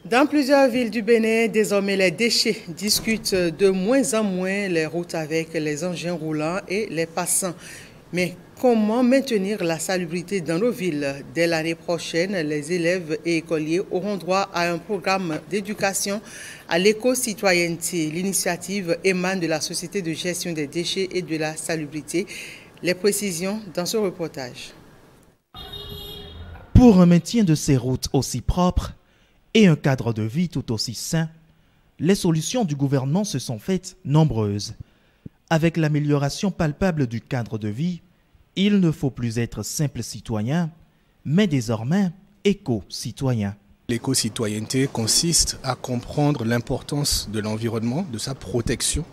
Dans plusieurs villes du Bénin, désormais les déchets discutent de moins en moins les routes avec les engins roulants et les passants. Mais comment maintenir la salubrité dans nos villes? Dès l'année prochaine, les élèves et écoliers auront droit à un programme d'éducation à l'éco-citoyenneté. L'initiative émane de la Société de gestion des déchets et de la salubrité. Les précisions dans ce reportage. Pour un maintien de ces routes aussi propres et un cadre de vie tout aussi sain, les solutions du gouvernement se sont faites nombreuses. Avec l'amélioration palpable du cadre de vie, il ne faut plus être simple citoyen, mais désormais éco-citoyen. L'éco-citoyenneté consiste à comprendre l'importance de l'environnement, de sa protection,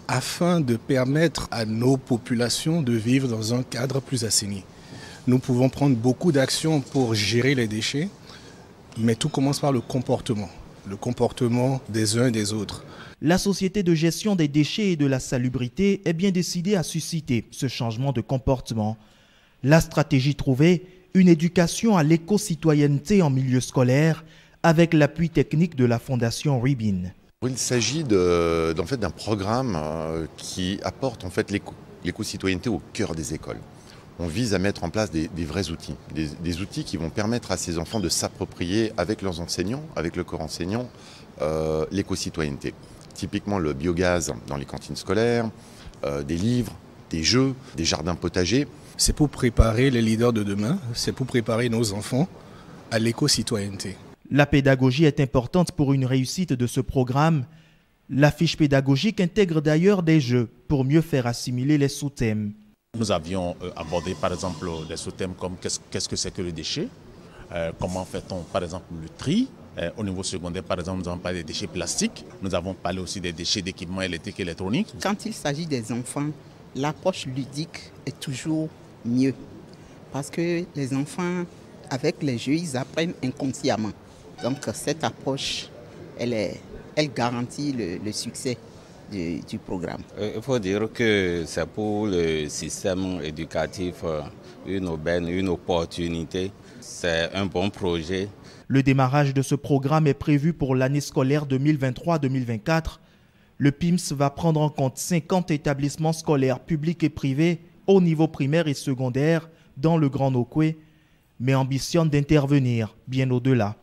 afin de permettre à nos populations de vivre dans un cadre plus assaini. Nous pouvons prendre beaucoup d'actions pour gérer les déchets, mais tout commence par le comportement des uns et des autres. La Société de gestion des déchets et de la salubrité est bien décidée à susciter ce changement de comportement. La stratégie trouvée, une éducation à l'éco-citoyenneté en milieu scolaire avec l'appui technique de la Fondation Ribin. Il s'agit d'un programme qui apporte l'éco-citoyenneté au cœur des écoles. On vise à mettre en place des vrais outils, des outils qui vont permettre à ces enfants de s'approprier avec leurs enseignants, avec le corps enseignant, l'éco-citoyenneté. Typiquement le biogaz dans les cantines scolaires, des livres, des jeux, des jardins potagers. C'est pour préparer les leaders de demain, c'est pour préparer nos enfants à l'éco-citoyenneté. La pédagogie est importante pour une réussite de ce programme. La fiche pédagogique intègre d'ailleurs des jeux pour mieux faire assimiler les sous-thèmes. Nous avions abordé par exemple des sous-thèmes comme qu'est-ce que c'est que le déchet, comment fait-on par exemple le tri. Au niveau secondaire par exemple nous avons parlé des déchets plastiques, nous avons parlé aussi des déchets d'équipements électriques et électroniques. Quand il s'agit des enfants, l'approche ludique est toujours mieux parce que les enfants avec les jeux ils apprennent inconsciemment. Donc cette approche elle garantit le succès du programme. Il faut dire que c'est pour le système éducatif une aubaine, une opportunité. C'est un bon projet. Le démarrage de ce programme est prévu pour l'année scolaire 2023-2024. Le PIMS va prendre en compte 50 établissements scolaires publics et privés au niveau primaire et secondaire dans le Grand Nokoué, mais ambitionne d'intervenir bien au-delà.